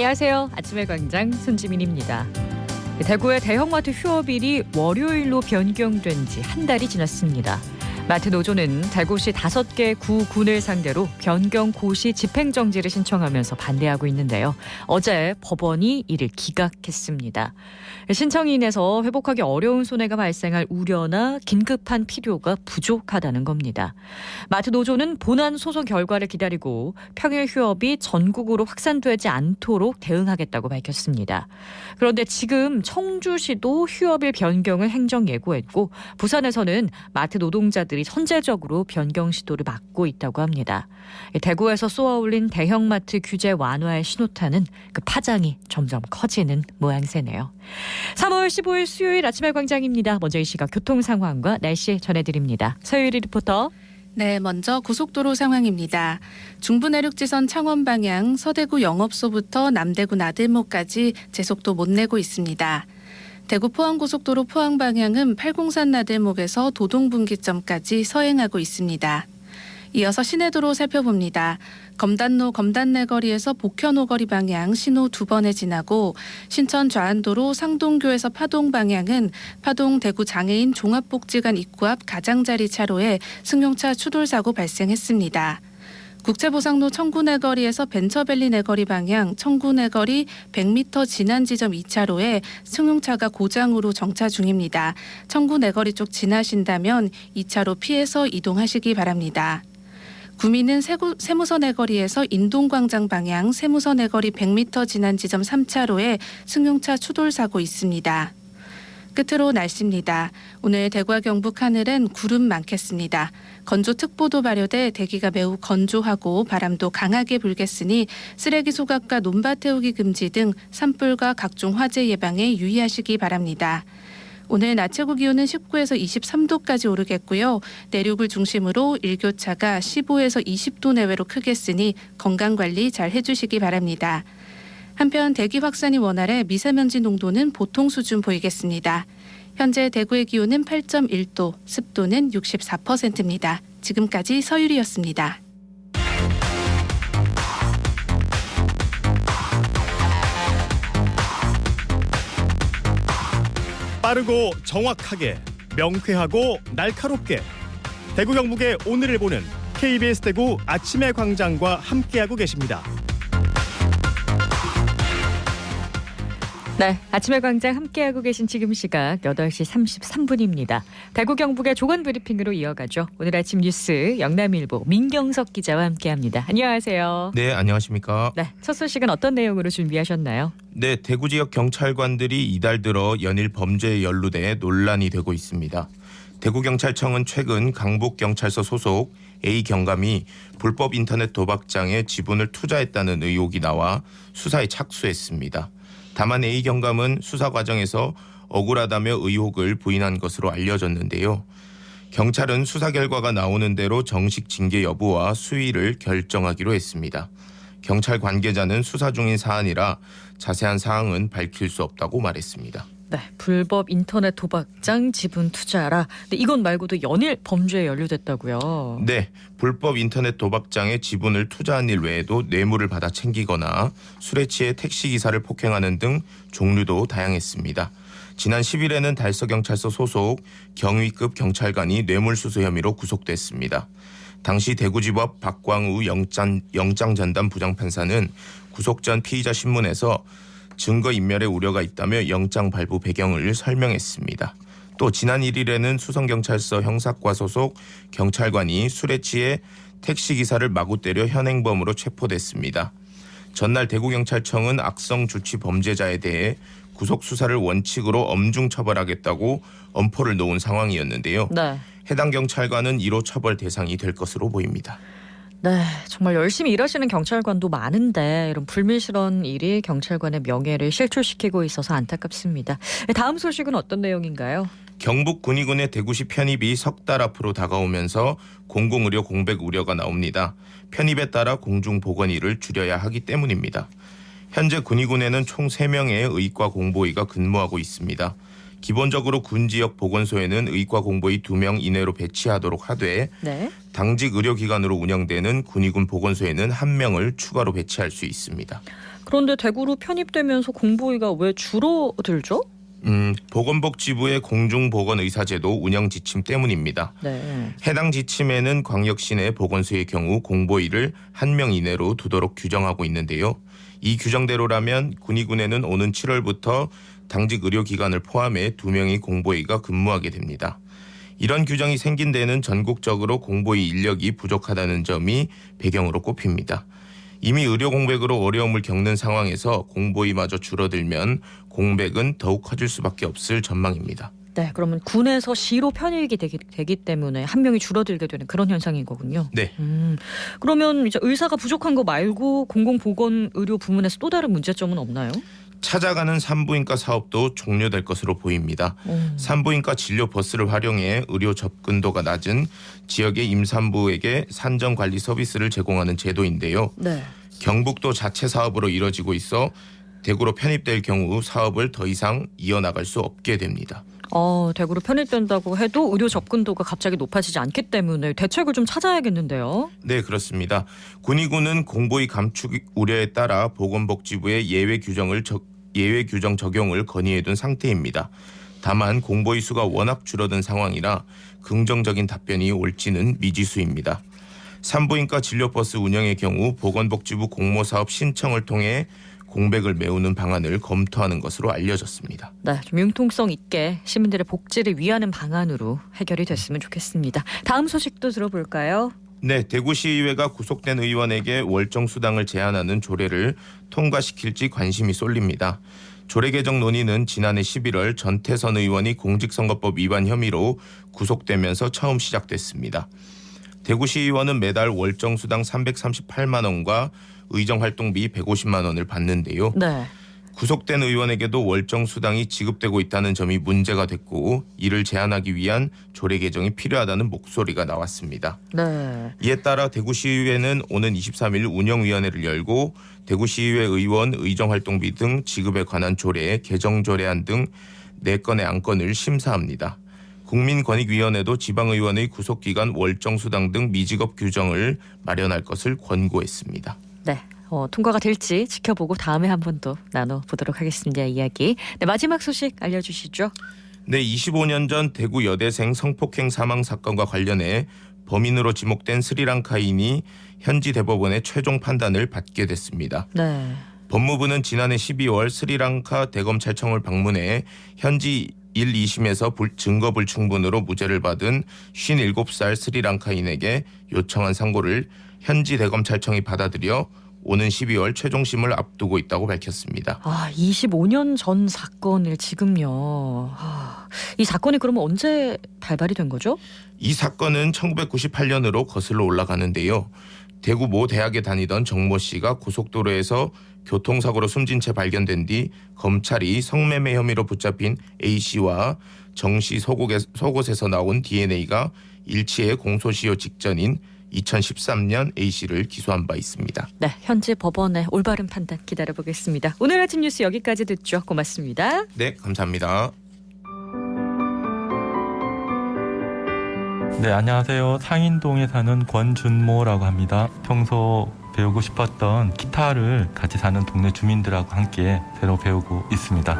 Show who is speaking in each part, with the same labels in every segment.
Speaker 1: 안녕하세요. 아침의 광장 손지민입니다. 대구의 대형마트 휴업일이 월요일로 변경된 지 한 달이 지났습니다. 마트 노조는 대구시 5개 구군을 상대로 변경 고시 집행정지를 신청하면서 반대하고 있는데요. 어제 법원이 이를 기각했습니다. 신청이 인해서 회복하기 어려운 손해가 발생할 우려나 긴급한 필요가 부족하다는 겁니다. 마트 노조는 본안 소송 결과를 기다리고 평일 휴업이 전국으로 확산되지 않도록 대응하겠다고 밝혔습니다. 그런데 지금 청주시도 휴업일 변경을 행정 예고했고 부산에서는 마트 노동자들이 선제적으로 변경 시도를 막고 있다고 합니다. 대구에서 쏘아올린 대형마트 규제 완화의 신호탄은 그 파장이 점점 커지는 모양새네요. 3월 15일 수요일 아침의 광장입니다. 먼저 이 시각 교통 상황과 날씨 전해드립니다. 서유리 리포터.
Speaker 2: 네, 먼저 고속도로 상황입니다. 중부내륙지선 창원 방향 서대구 영업소부터 남대구 나들목까지 제속도 못 내고 있습니다. 대구 포항고속도로 포항 방향은 팔공산 나들목에서 도동분기점까지 서행하고 있습니다. 이어서 시내도로 살펴봅니다. 검단로 검단내거리에서 복현오거리 방향 신호 2번에 지나고 신천 좌안도로 상동교에서 파동 방향은 파동 대구 장애인 종합복지관 입구 앞 가장자리 차로에 승용차 추돌사고 발생했습니다. 국제보상로 청구내거리에서 벤처밸리 내거리 방향 청구내거리 100m 지난 지점 2차로에 승용차가 고장으로 정차 중입니다. 청구내거리 쪽 지나신다면 2차로 피해서 이동하시기 바랍니다. 구미는 세무서 내거리에서 인동광장 방향 세무서 내거리 100m 지난 지점 3차로에 승용차 추돌사고 있습니다. 끝으로 날씨입니다. 오늘 대구와 경북 하늘은 구름 많겠습니다. 건조특보도 발효돼 대기가 매우 건조하고 바람도 강하게 불겠으니 쓰레기 소각과 논밭 태우기 금지 등 산불과 각종 화재 예방에 유의하시기 바랍니다. 오늘 낮 최고 기온은 19에서 23도까지 오르겠고요. 내륙을 중심으로 일교차가 15에서 20도 내외로 크겠으니 건강관리 잘 해주시기 바랍니다. 한편 대기 확산이 원활해 미세먼지 농도는 보통 수준 보이겠습니다. 현재 대구의 기온은 8.1도, 습도는 64%입니다. 지금까지 서유리였습니다.
Speaker 3: 빠르고 정확하게, 명쾌하고 날카롭게 대구 경북의 오늘을 보는 KBS 대구 아침의 광장과 함께하고 계십니다.
Speaker 1: 네, 아침의 광장 함께하고 계신 지금 시각 8시 33분입니다. 대구 경북의 조간 브리핑으로 이어가죠. 오늘 아침 뉴스 영남일보 민경석 기자와 함께합니다. 안녕하세요.
Speaker 4: 네, 안녕하십니까.
Speaker 1: 네, 첫 소식은 어떤 내용으로 준비하셨나요?
Speaker 4: 네, 대구 지역 경찰관들이 이달 들어 연일 범죄에 연루돼 논란이 되고 있습니다. 대구경찰청은 최근 강북경찰서 소속 A 경감이 불법 인터넷 도박장에 지분을 투자했다는 의혹이 나와 수사에 착수했습니다. 다만 A 경감은 수사 과정에서 억울하다며 의혹을 부인한 것으로 알려졌는데요. 경찰은 수사 결과가 나오는 대로 정식 징계 여부와 수위를 결정하기로 했습니다. 경찰 관계자는 수사 중인 사안이라 자세한 사항은 밝힐 수 없다고 말했습니다.
Speaker 1: 네, 불법 인터넷 도박장 지분 투자라. 근데 이건 말고도 연일 범죄에 연루됐다고요?
Speaker 4: 네, 불법 인터넷 도박장에 지분을 투자한 일 외에도 뇌물을 받아 챙기거나 술에 취해 택시기사를 폭행하는 등 종류도 다양했습니다. 지난 10일에는 달서경찰서 소속 경위급 경찰관이 뇌물수수 혐의로 구속됐습니다. 당시 대구지법 박광우 영장전담 부장판사는 구속 전 피의자 신문에서 증거인멸의 우려가 있다며 영장 발부 배경을 설명했습니다. 또 지난 1일에는 수성경찰서 형사과 소속 경찰관이 술에 취해 택시기사를 마구 때려 현행범으로 체포됐습니다. 전날 대구경찰청은 악성 주치 범죄자에 대해 구속수사를 원칙으로 엄중 처벌하겠다고 엄포를 놓은 상황이었는데요.
Speaker 1: 네.
Speaker 4: 해당 경찰관은 1호 처벌 대상이 될 것으로 보입니다.
Speaker 1: 네, 정말 열심히 일하시는 경찰관도 많은데 이런 불미스러운 일이 경찰관의 명예를 실추시키고 있어서 안타깝습니다. 다음 소식은 어떤 내용인가요?
Speaker 4: 경북 군위군의 대구시 편입이 석 달 앞으로 다가오면서 공공의료 공백 우려가 나옵니다. 편입에 따라 공중보건의를 줄여야 하기 때문입니다. 현재 군위군에는 총 3명의 의과 공보의가 근무하고 있습니다. 기본적으로 군 지역 보건소에는 의과 공보의 2명 이내로 배치하도록 하되
Speaker 1: 네.
Speaker 4: 당직 의료기관으로 운영되는 군의군 보건소에는 1명을 추가로 배치할 수 있습니다.
Speaker 1: 그런데 대구로 편입되면서 공보위가 왜 줄어들죠?
Speaker 4: 보건복지부의 공중보건의사제도 운영 지침 때문입니다.
Speaker 1: 네.
Speaker 4: 해당 지침에는 광역시 내 보건소의 경우 공보위를 1명 이내로 두도록 규정하고 있는데요. 이 규정대로라면 군의군에는 오는 7월부터 당직 의료기관을 포함해 2명의 공보위가 근무하게 됩니다. 이런 규정이 생긴 데는 전국적으로 공보위 인력이 부족하다는 점이 배경으로 꼽힙니다. 이미 의료 공백으로 어려움을 겪는 상황에서 공보위마저 줄어들면 공백은 더욱 커질 수밖에 없을 전망입니다.
Speaker 1: 네, 그러면 군에서 시로 편입이 되기 때문에 한 명이 줄어들게 되는 그런 현상인 거군요.
Speaker 4: 네.
Speaker 1: 그러면 이제 의사가 부족한 거 말고 공공보건의료 부문에서 또 다른 문제점은 없나요?
Speaker 4: 찾아가는 산부인과 사업도 종료될 것으로 보입니다. 산부인과 진료 버스를 활용해 의료 접근도가 낮은 지역의 임산부에게 산정관리 서비스를 제공하는 제도인데요.
Speaker 1: 네.
Speaker 4: 경북도 자체 사업으로 이뤄지고 있어 대구로 편입될 경우 사업을 더 이상 이어나갈 수 없게 됩니다.
Speaker 1: 대구로 편입된다고 해도 의료 접근도가 갑자기 높아지지 않기 때문에 대책을 좀 찾아야겠는데요.
Speaker 4: 네, 그렇습니다. 군의군은 공보위 감축 우려에 따라 보건복지부의 예외 규정 적용을 건의해둔 상태입니다. 다만 공보위 수가 워낙 줄어든 상황이라 긍정적인 답변이 올지는 미지수입니다. 산부인과 진료버스 운영의 경우 보건복지부 공모사업 신청을 통해 공백을 메우는 방안을 검토하는 것으로 알려졌습니다.
Speaker 1: 네, 좀 융통성 있게 시민들의 복지를 위하는 방안으로 해결이 됐으면 좋겠습니다. 다음 소식도 들어볼까요?
Speaker 4: 네, 대구시의회가 구속된 의원에게 월정수당을 제한하는 조례를 통과시킬지 관심이 쏠립니다. 조례 개정 논의는 지난해 11월 전태선 의원이 공직선거법 위반 혐의로 구속되면서 처음 시작됐습니다. 대구시의원은 매달 월정수당 338만 원과 의정활동비 150만 원을 받는데요.
Speaker 1: 네.
Speaker 4: 구속된 의원에게도 월정수당이 지급되고 있다는 점이 문제가 됐고 이를 제한하기 위한 조례 개정이 필요하다는 목소리가 나왔습니다.
Speaker 1: 네.
Speaker 4: 이에 따라 대구시의회는 오는 23일 운영위원회를 열고 대구시의회 의원 의정활동비 등 지급에 관한 조례, 개정조례안 등 4건의 안건을 심사합니다. 국민권익위원회도 지방의원의 구속기간 월정수당 등 미지급 규정을 마련할 것을 권고했습니다.
Speaker 1: 네. 통과가 될지 지켜보고 다음에 한 번 더 나눠보도록 하겠습니다. 이야기. 네, 마지막 소식 알려주시죠.
Speaker 4: 네, 25년 전 대구 여대생 성폭행 사망 사건과 관련해 범인으로 지목된 스리랑카인이 현지 대법원의 최종 판단을 받게 됐습니다.
Speaker 1: 네.
Speaker 4: 법무부는 지난해 12월 스리랑카 대검찰청을 방문해 현지 1, 2심에서 증거 불충분으로 무죄를 받은 57살 스리랑카인에게 요청한 상고를 현지 대검찰청이 받아들여 오는 12월 최종심을 앞두고 있다고 밝혔습니다.
Speaker 1: 25년 전 사건을 지금요. 이 사건이 그러면 언제 발발이 된 거죠?
Speaker 4: 이 사건은 1998년으로 거슬러 올라가는데요. 대구 모 대학에 다니던 정모 씨가 고속도로에서 교통사고로 숨진 채 발견된 뒤 검찰이 성매매 혐의로 붙잡힌 A 씨와 정 씨 속옷에서 나온 DNA가 일치해 공소시효 직전인 2013년 A 씨를 기소한 바 있습니다.
Speaker 1: 네, 현지 법원의 올바른 판단 기다려보겠습니다. 오늘 아침 뉴스 여기까지 듣죠. 고맙습니다.
Speaker 4: 네, 감사합니다.
Speaker 5: 네, 안녕하세요. 상인동에 사는 권준모라고 합니다. 평소 배우고 싶었던 기타를 같이 사는 동네 주민들하고 함께 새로 배우고 있습니다.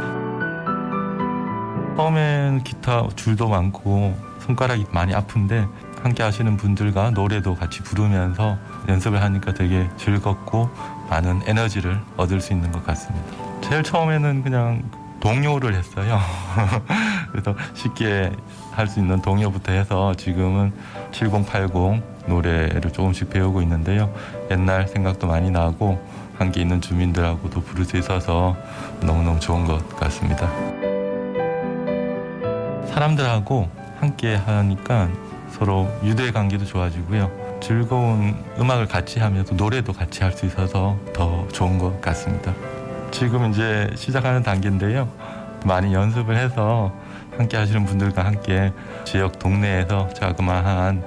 Speaker 5: 처음엔 기타 줄도 많고 손가락이 많이 아픈데 함께 하시는 분들과 노래도 같이 부르면서 연습을 하니까 되게 즐겁고 많은 에너지를 얻을 수 있는 것 같습니다. 제일 처음에는 그냥 동요를 했어요. 그래서 쉽게 할 수 있는 동요부터 해서 지금은 7080 노래를 조금씩 배우고 있는데요. 옛날 생각도 많이 나고 함께 있는 주민들하고도 부를 수 있어서 너무너무 좋은 것 같습니다. 사람들하고 함께 하니까 서로 유대관계도 좋아지고요. 즐거운 음악을 같이 하면서 노래도 같이 할 수 있어서 더 좋은 것 같습니다. 지금 이제 시작하는 단계인데요. 많이 연습을 해서 함께 하시는 분들과 함께 지역 동네에서 자그마한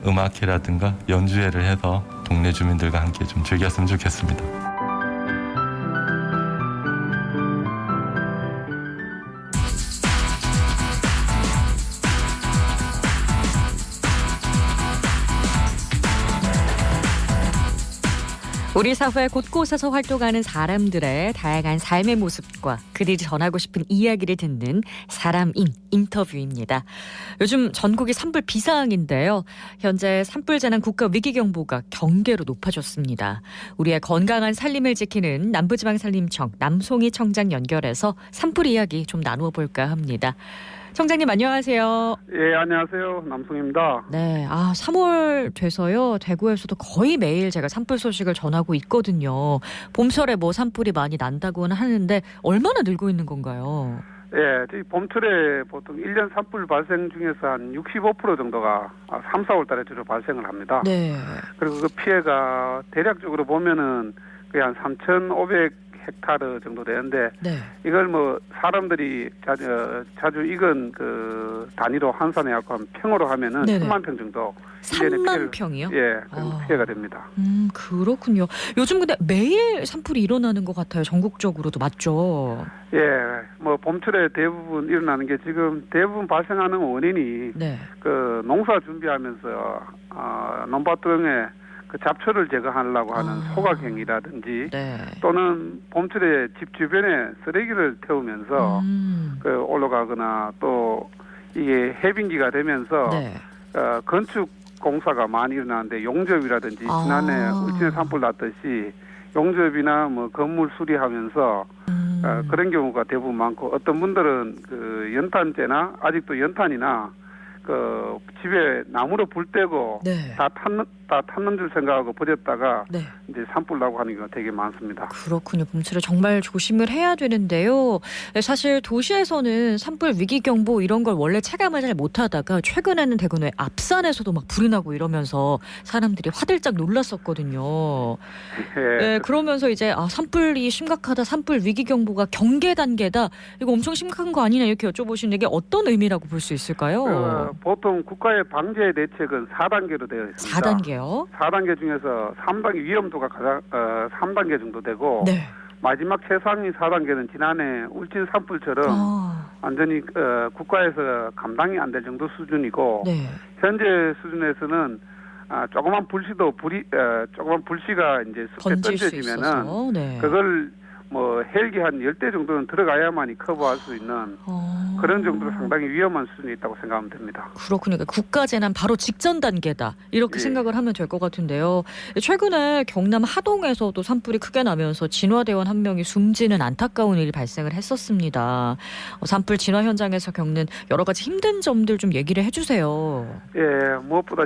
Speaker 5: 음악회라든가 연주회를 해서 동네 주민들과 함께 좀 즐겼으면 좋겠습니다.
Speaker 1: 우리 사회 곳곳에서 활동하는 사람들의 다양한 삶의 모습과 그들이 전하고 싶은 이야기를 듣는 사람인 인터뷰입니다. 요즘 전국이 산불 비상인데요. 현재 산불 재난 국가 위기경보가 경계로 높아졌습니다. 우리의 건강한 살림을 지키는 남부지방산림청 남송희 청장 연결해서 산불 이야기 좀 나누어 볼까 합니다. 청장님 안녕하세요.
Speaker 6: 예, 안녕하세요. 남성입니다.
Speaker 1: 네, 3월 돼서요. 대구에서도 거의 매일 제가 산불 소식을 전하고 있거든요. 봄철에 뭐 산불이 많이 난다고는 하는데 얼마나 늘고 있는 건가요?
Speaker 6: 예, 저희 봄철에 보통 1년 산불 발생 중에서 한 65% 정도가 3, 4월 달에 주로 발생을 합니다.
Speaker 1: 네.
Speaker 6: 그리고 그 피해가 대략적으로 보면은 거의 한 3,500헥타르 정도 되는데
Speaker 1: 네.
Speaker 6: 이걸 뭐 사람들이 자주 익은 그 단위로 환산해갖고 한 평으로 하면은
Speaker 1: 네네.
Speaker 6: 3만 평 정도
Speaker 1: 3만 평이요?
Speaker 6: 예, 그런 피해가 됩니다.
Speaker 1: 그렇군요. 요즘 근데 매일 산불이 일어나는 것 같아요. 전국적으로도 맞죠?
Speaker 6: 예, 뭐 봄철에 대부분 일어나는 게 지금 대부분 발생하는 원인이
Speaker 1: 네.
Speaker 6: 그 농사 준비하면서 논밭 등에 그 잡초를 제거하려고 하는 소각행위라든지
Speaker 1: 네.
Speaker 6: 또는 봄철에 집 주변에 쓰레기를 태우면서 그 올라가거나 또 이게 해빙기가 되면서
Speaker 1: 네.
Speaker 6: 건축 공사가 많이 일어나는데 용접이라든지 지난해 울진에 산불 났듯이 용접이나 뭐 건물 수리하면서 그런 경우가 대부분 많고 어떤 분들은 그 연탄재나 아직도 연탄이나 그 집에 나무로 불 떼고
Speaker 1: 네.
Speaker 6: 다 탔는 줄 생각하고 버렸다가
Speaker 1: 네.
Speaker 6: 이제 산불 나고 하는 경우가 되게 많습니다.
Speaker 1: 그렇군요. 봄철에 정말 조심을 해야 되는데요. 사실 도시에서는 산불 위기경보 이런 걸 원래 체감을 잘 못하다가 최근에는 대구의 앞산에서도 막 불이 나고 이러면서 사람들이 화들짝 놀랐었거든요.
Speaker 6: 예.
Speaker 1: 네, 그러면서 이제 산불이 심각하다. 산불 위기경보가 경계 단계다. 이거 엄청 심각한 거 아니냐 이렇게 여쭤보시는 게 어떤 의미라고 볼 수 있을까요?
Speaker 6: 보통 국가의 방제 대책은 4단계로 되어 있습니다.
Speaker 1: 4단계요?
Speaker 6: 4단계 중에서 3단계 위험도가 가장 3단계 정도 되고
Speaker 1: 네.
Speaker 6: 마지막 최상위 4단계는 지난해 울진 산불처럼 완전히 국가에서 감당이 안 될 정도 수준이고
Speaker 1: 네.
Speaker 6: 현재 수준에서는 조그만 조그만 불씨가 이제 숲에
Speaker 1: 번질 수
Speaker 6: 던져지면은
Speaker 1: 있어서. 네.
Speaker 6: 그걸 뭐 헬기 한 10대 정도는 들어가야만이 커버할 수 있는 그런 정도로 상당히 위험한 수준이 있다고 생각하면 됩니다.
Speaker 1: 그렇군요. 그러니까 국가재난 바로 직전 단계다. 이렇게
Speaker 6: 예.
Speaker 1: 생각을 하면 될 것 같은데요. 최근에 경남 하동에서도 산불이 크게 나면서 진화대원 한 명이 숨지는 안타까운 일이 발생을 했었습니다. 산불 진화 현장에서 겪는 여러 가지 힘든 점들 좀 얘기를 해주세요.
Speaker 6: 예, 무엇보다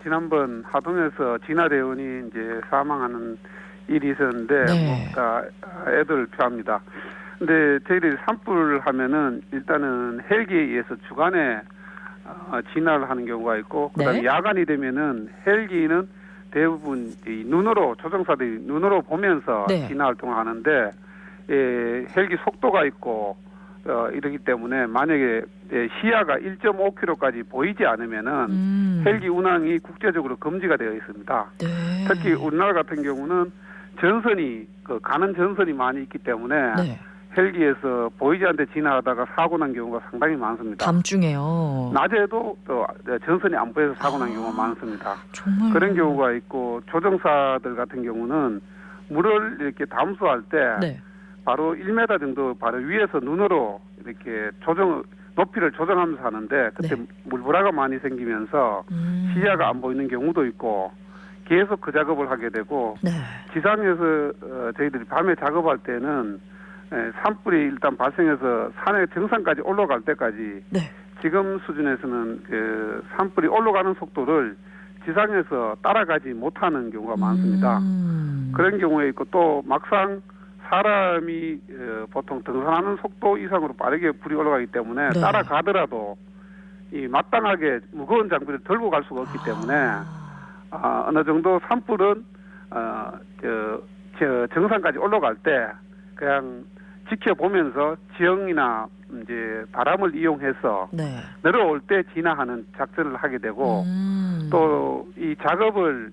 Speaker 6: 지난번 하동에서 진화대원이 이제 사망하는 일이 있었는데,
Speaker 1: 네.
Speaker 6: 애들 필요합니다. 근데 저희들이 산불 하면은 일단은 헬기에 의해서 주간에 진화를 하는 경우가 있고, 그다음에
Speaker 1: 네.
Speaker 6: 야간이 되면은 헬기는 대부분 이 눈으로 조종사들이 눈으로 보면서
Speaker 1: 네.
Speaker 6: 진화 활동을 하는데, 헬기 속도가 있고 이러기 때문에 만약에 시야가 1.5km까지 보이지 않으면은 헬기 운항이 국제적으로 금지가 되어 있습니다.
Speaker 1: 네.
Speaker 6: 특히 우리나라 같은 경우는 전선이 가는 전선이 많이 있기 때문에
Speaker 1: 네.
Speaker 6: 헬기에서 보이지 않는데 진화하다가 사고 난 경우가 상당히 많습니다.
Speaker 1: 밤중에요.
Speaker 6: 낮에도 또 전선이 안 보여서 사고 난 경우가 많습니다.
Speaker 1: 정말
Speaker 6: 그런 경우가 있고 조종사들 같은 경우는 물을 이렇게 담수할 때
Speaker 1: 네.
Speaker 6: 바로 1m 정도 바로 위에서 눈으로 이렇게 높이를 조정하면서 하는데 그때
Speaker 1: 네.
Speaker 6: 물불화가 많이 생기면서 시야가 안 보이는 경우도 있고 계속 그 작업을 하게 되고
Speaker 1: 네.
Speaker 6: 지상에서 저희들이 밤에 작업할 때는 산불이 일단 발생해서 산의 정상까지 올라갈 때까지
Speaker 1: 네.
Speaker 6: 지금 수준에서는 그 산불이 올라가는 속도를 지상에서 따라가지 못하는 경우가 많습니다. 그런 경우에 있고 또 막상 사람이 보통 등산하는 속도 이상으로 빠르게 불이 올라가기 때문에
Speaker 1: 네.
Speaker 6: 따라가더라도 이 마땅하게 무거운 장비를 들고 갈 수가 없기 때문에 어느 정도 산불은 정상까지 올라갈 때 그냥 지켜보면서 지형이나 이제 바람을 이용해서
Speaker 1: 네.
Speaker 6: 내려올 때 진화하는 작전을 하게 되고 또 이 작업을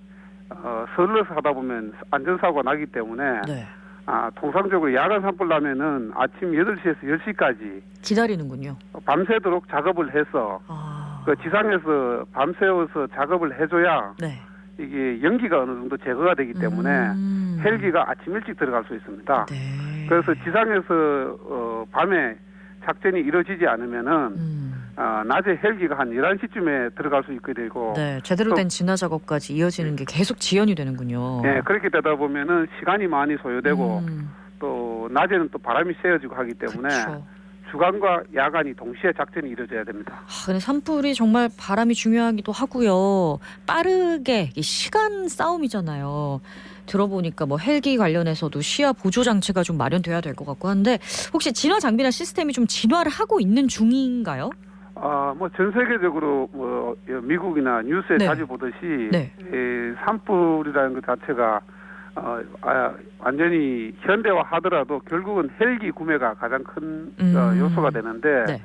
Speaker 6: 서둘러서 하다 보면 안전사고가 나기 때문에
Speaker 1: 네.
Speaker 6: 통상적으로 야간 산불 나면은 아침 8시에서 10시까지
Speaker 1: 기다리는군요.
Speaker 6: 밤새도록 작업을 해서 그 지상에서 밤새워서 작업을 해줘야
Speaker 1: 네.
Speaker 6: 이게 연기가 어느 정도 제거가 되기 때문에 헬기가 아침 일찍 들어갈 수 있습니다.
Speaker 1: 네.
Speaker 6: 그래서 지상에서 밤에 작전이 이루어지지 않으면은 낮에 헬기가 한 11시쯤에 들어갈 수 있게 되고
Speaker 1: 네, 제대로 된 진화 작업까지 이어지는 게 계속 지연이 되는군요.
Speaker 6: 네, 그렇게 되다 보면은 시간이 많이 소요되고 또 낮에는 또 바람이 세어지고 하기 때문에
Speaker 1: 그쵸.
Speaker 6: 주간과 야간이 동시에 작전이 이루어져야 됩니다.
Speaker 1: 근데 산불이 정말 바람이 중요하기도 하고요. 빠르게 이 시간 싸움이잖아요. 들어보니까 뭐 헬기 관련해서도 시야 보조 장치가 좀 마련돼야 될 것 같고 한데 혹시 진화 장비나 시스템이 좀 진화를 하고 있는 중인가요?
Speaker 6: 뭐 전 세계적으로 뭐 미국이나 뉴스에
Speaker 1: 네.
Speaker 6: 자주 보듯이
Speaker 1: 네.
Speaker 6: 산불이라는 것 자체가 완전히 현대화하더라도 결국은 헬기 구매가 가장 큰 요소가 되는데
Speaker 1: 네.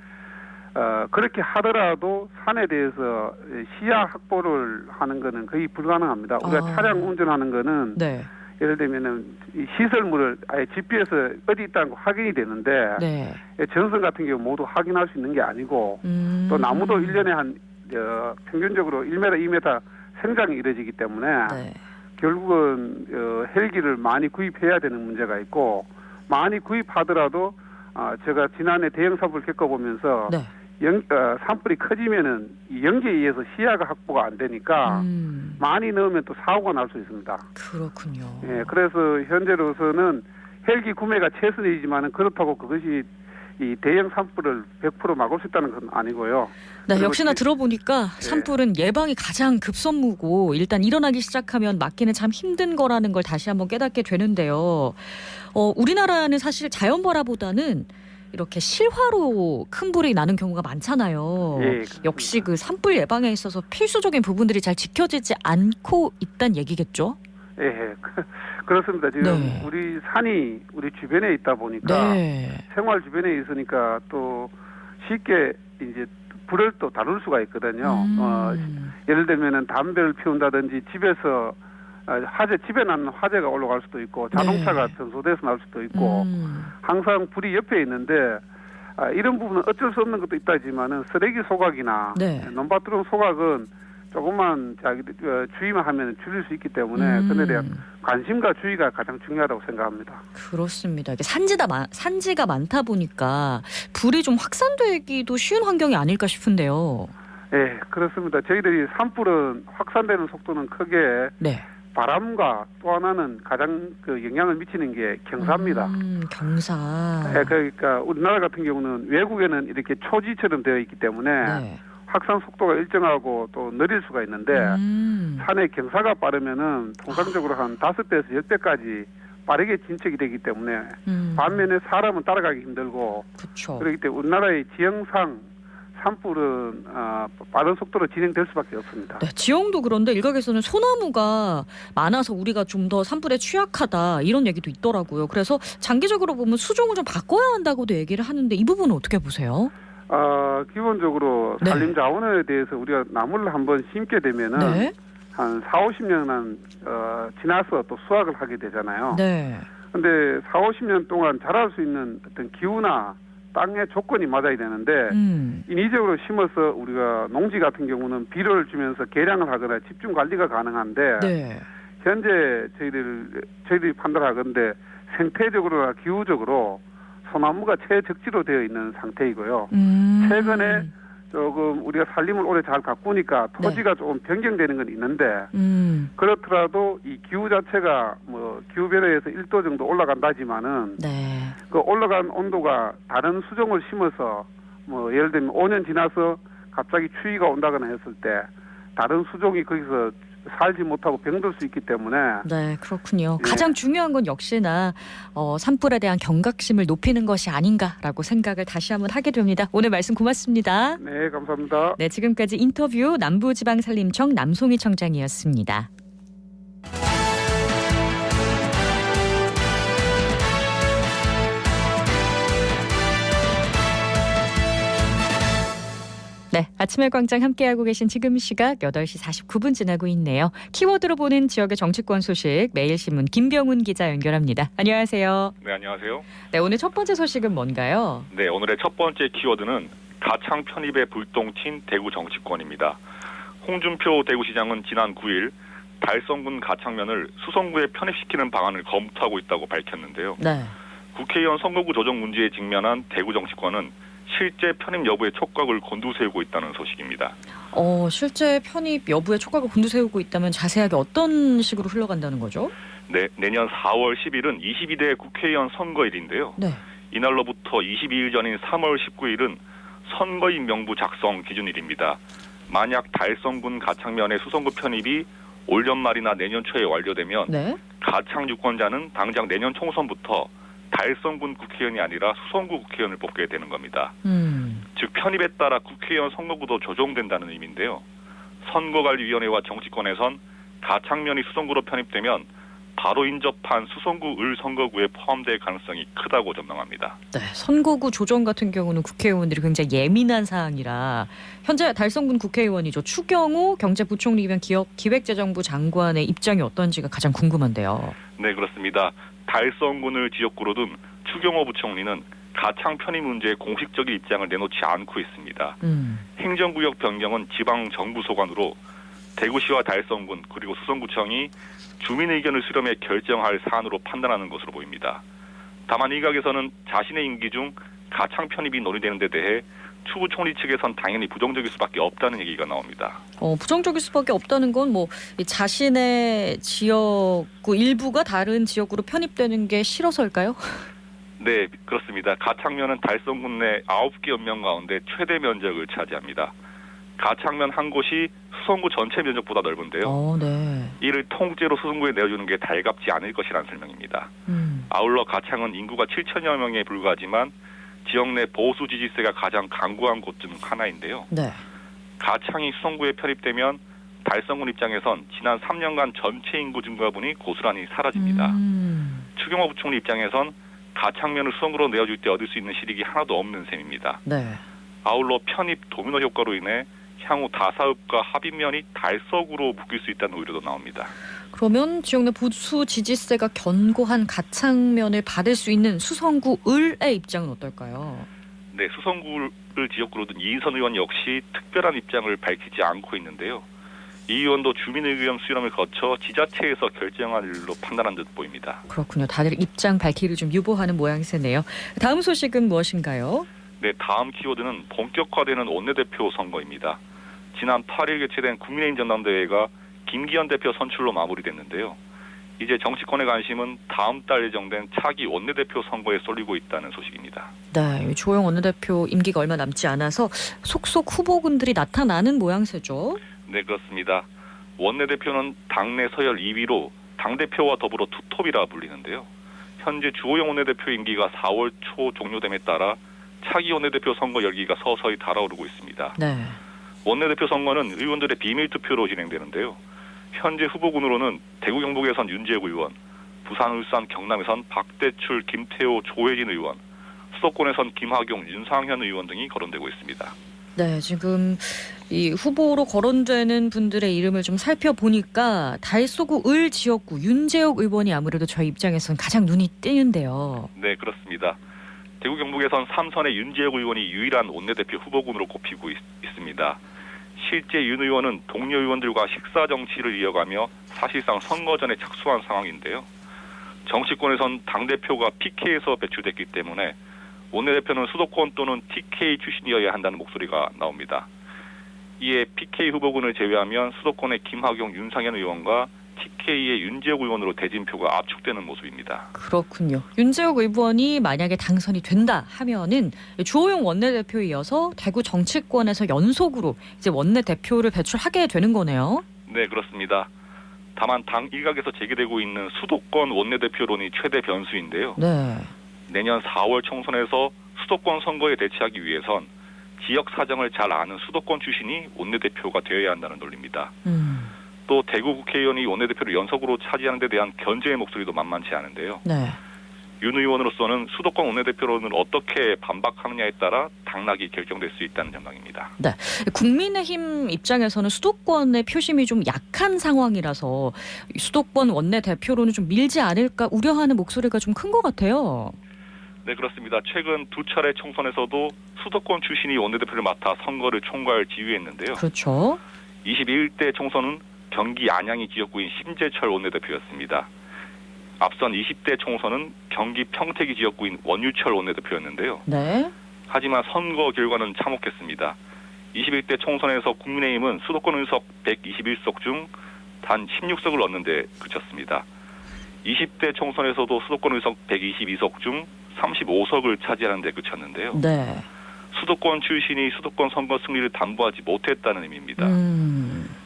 Speaker 6: 그렇게 하더라도 산에 대해서 시야 확보를 하는 거는 거의 불가능합니다. 우리가 차량 운전하는 거는
Speaker 1: 네.
Speaker 6: 예를 들면은 이 시설물을 아예 GPS에 어디 있다는 거 확인이 되는데
Speaker 1: 네.
Speaker 6: 전선 같은 경우 모두 확인할 수 있는 게 아니고 또 나무도 1년에 한 평균적으로 1m, 2m 생장이 이루어지기 때문에
Speaker 1: 네.
Speaker 6: 결국은 헬기를 많이 구입해야 되는 문제가 있고 많이 구입하더라도 제가 지난해 대형 산불 겪어보면서
Speaker 1: 네.
Speaker 6: 산불이 커지면은 이 연기에 의해서 시야가 확보가 안 되니까 많이 넣으면 또 사고가 날 수 있습니다.
Speaker 1: 그렇군요.
Speaker 6: 예, 그래서 현재로서는 헬기 구매가 최선이지만은 그렇다고 그것이 이 대형 산불을 100% 막을 수 있다는 건 아니고요.
Speaker 1: 네, 역시나 들어보니까 산불은 예방이 가장 급선무고 일단 일어나기 시작하면 막기는 참 힘든 거라는 걸 다시 한번 깨닫게 되는데요. 우리나라는 사실 자연발화보다는 이렇게 실화로 큰 불이 나는 경우가 많잖아요.
Speaker 6: 예,
Speaker 1: 역시 그 산불 예방에 있어서 필수적인 부분들이 잘 지켜지지 않고 있다는 얘기겠죠?
Speaker 6: 예, 그렇습니다. 지금
Speaker 1: 네.
Speaker 6: 우리 산이 우리 주변에 있다 보니까
Speaker 1: 네.
Speaker 6: 생활 주변에 있으니까 또 쉽게 이제 불을 또 다룰 수가 있거든요. 예를 들면은 담배를 피운다든지 집에서 집에 나는 화재가 올라갈 수도 있고 자동차가
Speaker 1: 네.
Speaker 6: 전소돼서 날 수도 있고 항상 불이 옆에 있는데 이런 부분은 어쩔 수 없는 것도 있다지만은 쓰레기 소각이나
Speaker 1: 네.
Speaker 6: 논밭드론 소각은 조금만 주의만 하면 줄일 수 있기 때문에 그에 대한 관심과 주의가 가장 중요하다고 생각합니다.
Speaker 1: 그렇습니다. 이게 산지가 많다 보니까 불이 좀 확산되기도 쉬운 환경이 아닐까 싶은데요.
Speaker 6: 네, 그렇습니다. 저희들이 산불은 확산되는 속도는 크게
Speaker 1: 네.
Speaker 6: 바람과 또 하나는 가장 그 영향을 미치는 게 경사입니다.
Speaker 1: 경사.
Speaker 6: 네, 그러니까 우리나라 같은 경우는 외국에는 이렇게 초지처럼 되어 있기 때문에
Speaker 1: 네.
Speaker 6: 확산 속도가 일정하고 또 느릴 수가 있는데 산에 경사가 빠르면은 통상적으로 한 5배에서 10배까지 빠르게 진척이 되기 때문에 반면에 사람은 따라가기 힘들고
Speaker 1: 그렇죠.
Speaker 6: 그렇기 때문에 우리나라의 지형상 산불은 빠른 속도로 진행될 수밖에 없습니다.
Speaker 1: 네, 지형도 그런데 일각에서는 소나무가 많아서 우리가 좀 더 산불에 취약하다 이런 얘기도 있더라고요. 그래서 장기적으로 보면 수종을 좀 바꿔야 한다고도 얘기를 하는데 이 부분은 어떻게 보세요?
Speaker 6: 기본적으로
Speaker 1: 네.
Speaker 6: 산림 자원에 대해서 우리가 나무를 한번 심게 되면은
Speaker 1: 네.
Speaker 6: 한 4-50년은 지나서 또 수확을 하게 되잖아요.
Speaker 1: 네.
Speaker 6: 근데 4-50년 동안 자랄 수 있는 어떤 기후나 땅의 조건이 맞아야 되는데 인위적으로 심어서 우리가 농지 같은 경우는 비료를 주면서 개량을 하거나 집중 관리가 가능한데
Speaker 1: 네.
Speaker 6: 현재 저희들이 판단하건대 생태적으로나 기후적으로 소나무가 최적지로 되어 있는 상태이고요. 최근에 조금 우리가 산림을 오래 잘 가꾸니까 토지가 조금 변경되는 건 있는데 그렇더라도 이 기후 자체가 뭐 기후 변화에서 1도 정도 올라간다지만은
Speaker 1: 네.
Speaker 6: 그 올라간 온도가 다른 수종을 심어서 뭐 예를 들면 5년 지나서 갑자기 추위가 온다거나 했을 때 다른 수종이 거기서 살지 못하고 병들 수 있기 때문에
Speaker 1: 네, 그렇군요.
Speaker 6: 예.
Speaker 1: 가장 중요한 건 역시나 산불에 대한 경각심을 높이는 것이 아닌가라고 생각을 다시 한번 하게 됩니다. 오늘 말씀 고맙습니다.
Speaker 6: 네, 감사합니다.
Speaker 1: 네, 지금까지 인터뷰 남부지방산림청 남송희 청장이었습니다. 네, 아침의 광장 함께하고 계신 지금 시각 8시 49분 지나고 있네요. 키워드로 보는 지역의 정치권 소식 매일신문 김병훈 기자 연결합니다. 안녕하세요.
Speaker 7: 네, 안녕하세요.
Speaker 1: 네, 오늘 첫 번째 소식은 뭔가요?
Speaker 7: 네, 오늘의 첫 번째 키워드는 가창 편입에 불똥 튄 대구 정치권입니다. 홍준표 대구시장은 지난 9일 달성군 가창면을 수성구에 편입시키는 방안을 검토하고 있다고 밝혔는데요.
Speaker 1: 네.
Speaker 7: 국회의원 선거구 조정 문제에 직면한 대구 정치권은 실제 편입 여부에 촉각을 곤두세우고 있다는 소식입니다.
Speaker 1: 실제 편입 여부에 촉각을 곤두세우고 있다면 자세하게 어떤 식으로 흘러간다는 거죠?
Speaker 7: 네, 내년 4월 10일은 22대 국회의원 선거일인데요.
Speaker 1: 네.
Speaker 7: 이날로부터 22일 전인 3월 19일은 선거인 명부 작성 기준일입니다. 만약 달성군 가창면의 수성구 편입이 올 연말이나 내년 초에 완료되면
Speaker 1: 네.
Speaker 7: 가창 유권자는 당장 내년 총선부터 달성군 국회의원이 아니라 수성구 국회의원을 뽑게 되는 겁니다. 즉 편입에 따라 국회의원 선거구도 조정된다는 의미인데요. 선거관리위원회와 정치권에선 가창면이 수성구로 편입되면 바로 인접한 수성구 을 선거구에 포함될 가능성이 크다고 전망합니다.
Speaker 1: 네, 선거구 조정 같은 경우는 국회의원들이 굉장히 예민한 사항이라 현재 달성군 국회의원이죠. 추경호 경제부총리 겸 기획재정부 장관의 입장이 어떤지가 가장 궁금한데요.
Speaker 7: 네, 그렇습니다. 달성군을 지역구로 둔 추경호 부총리는 가창 편입 문제에 공식적인 입장을 내놓지 않고 있습니다. 행정구역 변경은 지방정부 소관으로 대구시와 달성군 그리고 수성구청이 주민 의견을 수렴해 결정할 사안으로 판단하는 것으로 보입니다. 다만 일각에서는 자신의 임기 중 가창 편입이 논의되는 데 대해 추 부총리 측에선 당연히 부정적일 수밖에 없다는 얘기가 나옵니다.
Speaker 1: 부정적일 수밖에 없다는 건 뭐 자신의 지역구 일부가 다른 지역구로 편입되는 게 싫어서일까요?
Speaker 7: 네, 그렇습니다. 가창면은 달성군 내 9개 연면 가운데 최대 면적을 차지합니다. 가창면 한 곳이 수성구 전체 면적보다 넓은데요.
Speaker 1: 네.
Speaker 7: 이를 통째로 수성구에 내어주는 게 달갑지 않을 것이라는 설명입니다. 아울러 가창은 인구가 7천여 명에 불과하지만 지역 내 보수 지지세가 가장 강고한 곳 중 하나인데요.
Speaker 1: 네.
Speaker 7: 가창이 수성구에 편입되면 달성군 입장에선 지난 3년간 전체 인구 증가분이 고스란히 사라집니다. 추경호 부총리 입장에선 가창면을 수성구로 내어줄 때 얻을 수 있는 실익이 하나도 없는 셈입니다.
Speaker 1: 네.
Speaker 7: 아울러 편입 도미노 효과로 인해 향후 다사읍과 합의면이 달서구로 묶일 수 있다는 우려도 나옵니다.
Speaker 1: 그러면 지역 내 보수 지지세가 견고한 가창면을 받을 수 있는 수성구 을의 입장은 어떨까요?
Speaker 7: 네, 수성구를 지역구로 둔 이인선 의원 역시 특별한 입장을 밝히지 않고 있는데요. 이 의원도 주민의견 수렴을 거쳐 지자체에서 결정할 일로 판단한 듯 보입니다.
Speaker 1: 그렇군요. 다들 입장 밝히기를 좀 유보하는 모양새네요. 다음 소식은 무엇인가요?
Speaker 7: 네, 다음 키워드는 본격화되는 원내대표 선거입니다. 지난 8일 개최된 국민의힘 전당대회가 김기현 대표 선출로 마무리됐는데요. 이제 정치권의 관심은 다음 달 예정된 차기 원내대표 선거에 쏠리고 있다는 소식입니다.
Speaker 1: 네, 조영 원내대표 임기가 얼마 남지 않아서 속속 후보군들이 나타나는 모양새죠.
Speaker 7: 네, 그렇습니다. 원내대표는 당내 서열 2위로 당대표와 더불어 투톱이라 불리는데요. 현재 주호영 원내대표 임기가 4월 초 종료됨에 따라 차기 원내대표 선거 열기가 서서히 달아오르고 있습니다.
Speaker 1: 네.
Speaker 7: 원내대표 선거는 의원들의 비밀투표로 진행되는데요. 현재 후보군으로는 대구 경북에선 윤재욱 의원, 부산, 울산, 경남에선 박대출, 김태호, 조혜진 의원, 수도권에선 김학용, 윤상현 의원 등이 거론되고 있습니다.
Speaker 1: 네, 지금 이 후보로 거론되는 분들의 이름을 좀 살펴보니까 달서구 을 지역구 윤재욱 의원이 아무래도 저희 입장에서는 가장 눈이 띄는데요.
Speaker 7: 네, 그렇습니다. 대구 경북에선 3선의 윤재욱 의원이 유일한 원내대표 후보군으로 꼽히고 있습니다. 실제 윤 의원은 동료 의원들과 식사 정치를 이어가며 사실상 선거 전에 착수한 상황인데요. 정치권에선 당대표가 PK에서 배출됐기 때문에 원내대표는 수도권 또는 TK 출신이어야 한다는 목소리가 나옵니다. 이에 PK 후보군을 제외하면 수도권의 김학용, 윤상현 의원과 TK의 윤재욱 의원으로 대진표가 압축되는 모습입니다.
Speaker 1: 그렇군요. 윤재욱 의원이 만약에 당선이 된다 하면은 주호영 원내대표에 이어서 대구 정치권에서 연속으로 이제 원내대표를 배출하게 되는 거네요.
Speaker 7: 네, 그렇습니다. 다만 당 일각에서 제기되고 있는 수도권 원내대표론이 최대 변수인데요.
Speaker 1: 네.
Speaker 7: 내년 4월 총선에서 수도권 선거에 대치하기 위해선 지역 사정을 잘 아는 수도권 출신이 원내대표가 되어야 한다는 논리입니다. 또 대구 국회의원이 원내대표를 연속으로 차지하는 데 대한 견제의 목소리도 만만치 않은데요.
Speaker 1: 네.
Speaker 7: 윤 의원으로서는 수도권 원내대표론을 어떻게 반박하느냐에 따라 당락이 결정될 수 있다는 전망입니다.
Speaker 1: 네. 국민의힘 입장에서는 수도권의 표심이 좀 약한 상황이라서 수도권 원내대표로는 좀 밀지 않을까 우려하는 목소리가 좀 큰 것 같아요.
Speaker 7: 네, 그렇습니다. 최근 두 차례 총선에서도 수도권 출신이 원내대표를 맡아 선거를 총괄 지휘했는데요.
Speaker 1: 그렇죠.
Speaker 7: 21대 총선은 경기 안양이 지역구인 심재철 원내대표였습니다. 앞선 20대 총선은 경기 평택이 지역구인 원유철 원내대표였는데요.
Speaker 1: 네.
Speaker 7: 하지만 선거 결과는 참혹했습니다. 21대 총선에서 국민의힘은 수도권 의석 121석 중 단 16석을 얻는 데 그쳤습니다. 20대 총선에서도 수도권 의석 122석 중 35석을 차지하는 데 그쳤는데요.
Speaker 1: 네.
Speaker 7: 수도권 출신이 수도권 선거 승리를 담보하지 못했다는 의미입니다.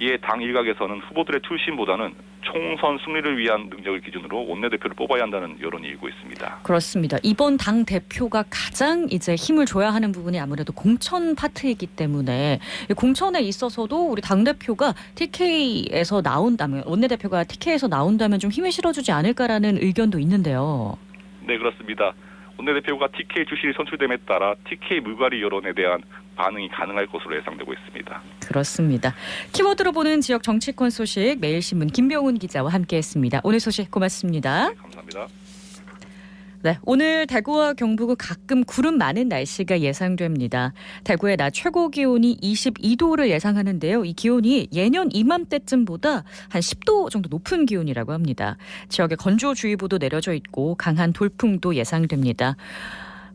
Speaker 7: 이에 당 일각에서는 후보들의 출신보다는 총선 승리를 위한 능력을 기준으로 원내대표를 뽑아야 한다는 여론이 일고 있습니다.
Speaker 1: 그렇습니다. 이번 당 대표가 가장 이제 힘을 줘야 하는 부분이 아무래도 공천 파트이기 때문에 공천에 있어서도 우리 당 대표가 TK에서 나온다면 원내대표가 TK에서 나온다면 좀 힘을 실어주지 않을까라는 의견도 있는데요.
Speaker 7: 네, 그렇습니다. 원내대표가 TK 출신이 선출됨에 따라 TK 물갈이 여론에 대한 반응이 가능할 것으로 예상되고 있습니다.
Speaker 1: 그렇습니다. 키워드로 보는 지역 정치권 소식 매일신문 김병훈 기자와 함께했습니다. 오늘 소식 고맙습니다.
Speaker 7: 네, 감사합니다.
Speaker 1: 네, 오늘 대구와 경북은 가끔 구름 많은 날씨가 예상됩니다. 대구의 낮 최고 기온이 22도를 예상하는데요. 이 기온이 예년 이맘때쯤보다 한 10도 정도 높은 기온이라고 합니다. 지역에 건조주의보도 내려져 있고 강한 돌풍도 예상됩니다.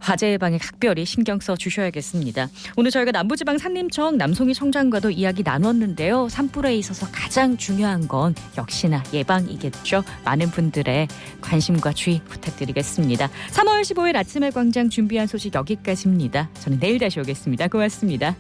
Speaker 1: 화재 예방에 각별히 신경 써 주셔야겠습니다. 오늘 저희가 남부지방 산림청 남송희 청장과도 이야기 나눴는데요. 산불에 있어서 가장 중요한 건 역시나 예방이겠죠. 많은 분들의 관심과 주의 부탁드리겠습니다. 3월 15일 아침의 광장 준비한 소식 여기까지입니다. 저는 내일 다시 오겠습니다. 고맙습니다.